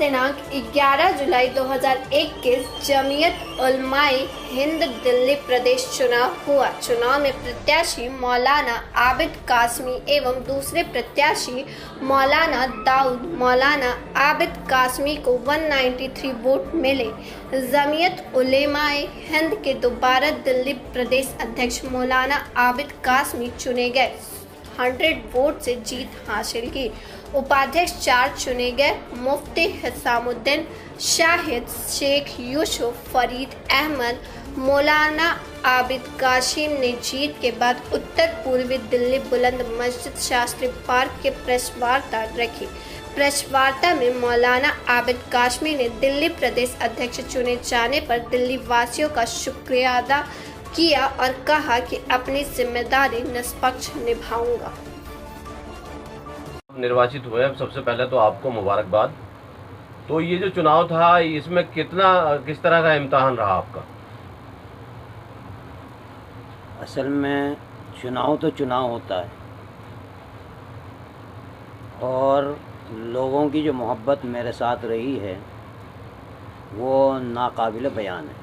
दिनांक 11 जुलाई 2021 जमीयत उलमाए हिंद दिल्ली प्रदेश चुनाव हुआ। चुनाव में प्रत्याशी मौलाना आबिद कासमी एवं दूसरे प्रत्याशी मौलाना दाऊद मौलाना आबिद कासमी को 193 वोट मिले। जमीयत उलेमाए हिंद के दोबारा दिल्ली प्रदेश अध्यक्ष मौलाना आबिद कासमी चुने गए, 100 वोट से जीत हासिल की। उपाध्यक्ष 4 चुने गए। मुफ्ती हिसामुद्दीन, शाहिद शेख यूसुफ, फरीद अहमद, मौलाना आबिद कासिम ने जीत के बाद उत्तर पूर्वी दिल्ली बुलंद मस्जिद शास्त्री पार्क के प्रेस वार्ता रखी। प्रेस वार्ता में मौलाना आबिद कासमी ने दिल्ली प्रदेश अध्यक्ष चुने जाने पर दिल्ली वासियों का शुक्रिया अदा किया और कहा कि अपनी जिम्मेदारी निष्पक्ष निभाऊंगा। निर्वाचित हुए, सबसे पहले तो आपको मुबारकबाद। तो ये जो चुनाव था, इसमें किस तरह का इम्तिहान रहा आपका? असल में चुनाव तो चुनाव होता है और लोगों की जो मोहब्बत मेरे साथ रही है वो नाकाबिल बयान है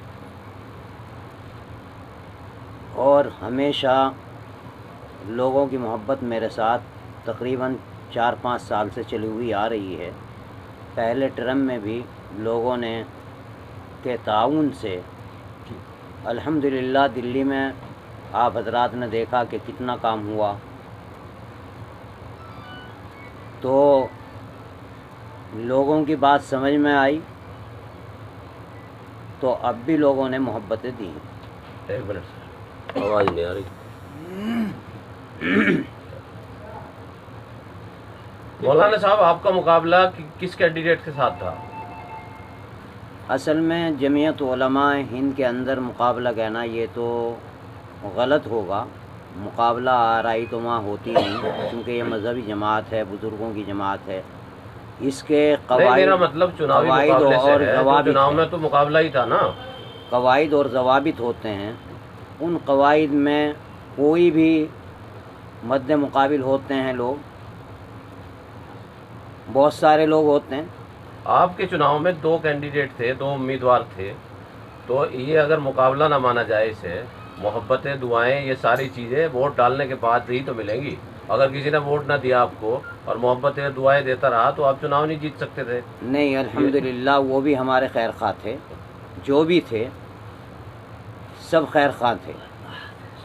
और हमेशा लोगों की मोहब्बत मेरे साथ तकरीबन 4-5 साल से चली हुई आ रही है। पहले टर्म में भी लोगों ने के ताउन से अल्हम्दुलिल्लाह दिल्ली में आप हजरात ने देखा कि कितना काम हुआ। तो लोगों की बात समझ में आई तो अब भी लोगों ने मोहब्बतें दी। एक मिनट, आवाज़ नहीं आ रही। मौलाना साहब, आपका मुकाबला किस कैंडिडेट के साथ था? असल में जमीयत उलमाए हिंद के अंदर मुकाबला कहना ये तो गलत होगा। मुकाबला आराई तो वहाँ होती नहीं, क्योंकि ये मजहबी जमात है, बुज़ुर्गों की जमात है। इसके मेरा मतलब चुनावी मुकाबले से है, तो चुनाव में तो मुकाबला ही था ना। कवायद और ज़वाबित होते हैं, उन कवायद में कोई भी मद्दे मुकाबिल होते हैं लोग, बहुत सारे लोग होते हैं। आपके चुनाव में 2 कैंडिडेट थे, 2 उम्मीदवार थे, तो ये अगर मुकाबला ना माना जाए, इसे मोहब्बतें, दुआएं, ये सारी चीज़ें वोट डालने के बाद ही तो मिलेंगी। अगर किसी ने वोट ना दिया आपको और मोहब्बतें, दुआएं देता रहा तो आप चुनाव नहीं जीत सकते थे। नहीं, अल्हम्दुलिल्लाह वो भी हमारे खैर खा थे, जो भी थे सब खैर खा थे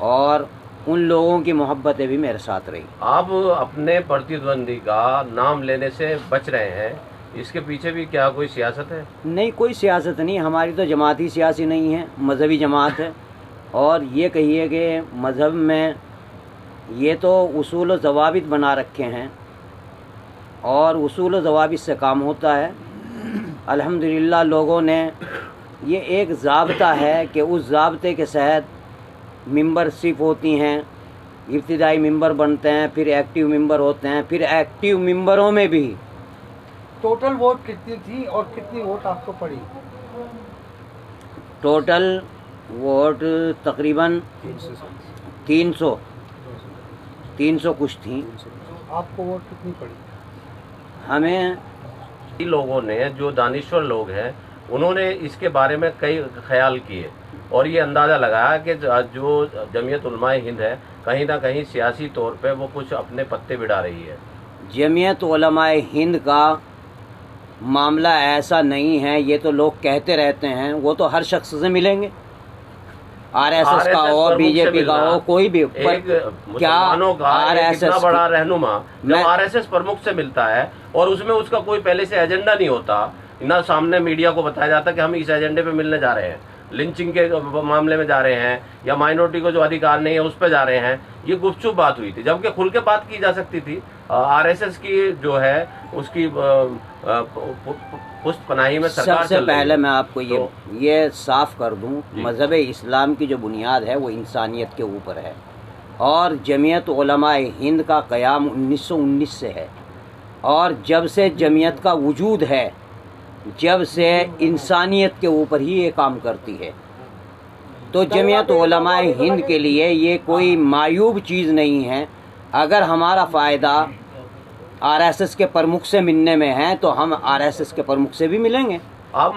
और उन लोगों की मोहब्बतें भी मेरे साथ रही। आप अपने प्रतिद्वंदी का नाम लेने से बच रहे हैं, इसके पीछे भी क्या कोई सियासत है? नहीं, कोई सियासत नहीं। हमारी तो जमात ही सियासी नहीं है, मजहबी जमात है। और ये कहिए कि मज़हब में ये तो उसूल व ज़वाबित बना रखे हैं और उसूल व ज़वाबित से काम होता है। अल्हम्दुलिल्लाह लोगों ने ये एक ज़ाब्ता है कि उस ज़ाब्ते के तहत मेंबरशिप होती हैं, इब्तिदाई मेंबर बनते हैं, फिर एक्टिव मेंबर होते हैं, फिर एक्टिव मेंबरों में भी टोटल वोट कितनी थी और कितनी वोट आपको पड़ी? टोटल वोट तकरीबन 300 कुछ थी। आपको वोट कितनी पड़ी? हमें लोगों ने, जो दानिश्वर लोग हैं, उन्होंने इसके बारे में कई ख्याल किए और ये अंदाज़ा लगाया कि जो जमीयत उलमाए हिंद है, कहीं ना कहीं सियासी तौर पे वो कुछ अपने पत्ते बिड़ा रही है। जमीयत उलमाए हिंद का मामला ऐसा नहीं है, ये तो लोग कहते रहते हैं। वो तो हर शख्स से मिलेंगे, आरएसएस का हो, बीजेपी का हो, कोई भी। क्या आरएसएस इतना बड़ा रहनुमा जब आरएसएस प्रमुख से मिलता है और उसमें उसका कोई पहले से एजेंडा नहीं होता, ना सामने मीडिया को बताया जाता कि हम इस एजेंडे पे मिलने जा रहे हैं, लिंचिंग के मामले में जा रहे हैं या माइनॉरिटी को जो अधिकार नहीं है उस पर जा रहे हैं, ये गुपचुप बात हुई थी, जबकि खुल के बात की जा सकती थी। आरएसएस की जो है उसकी पुष्टपनाही में सरकार सबसे पहले मैं आपको ये साफ कर दूं, मज़हब इस्लाम की जो बुनियाद है वो इंसानियत के ऊपर है और जमीयत उलमाए हिंद का क़याम 1919 से है और जब से जमीयत का वजूद है, जब से इंसानियत के ऊपर ही ये काम करती है। तो जमीयत उलमाए हिंद के लिए ये कोई मायूब चीज़ नहीं है। अगर हमारा फ़ायदा आरएसएस के प्रमुख से मिलने में हैं तो हम आरएसएस के प्रमुख से भी मिलेंगे। आप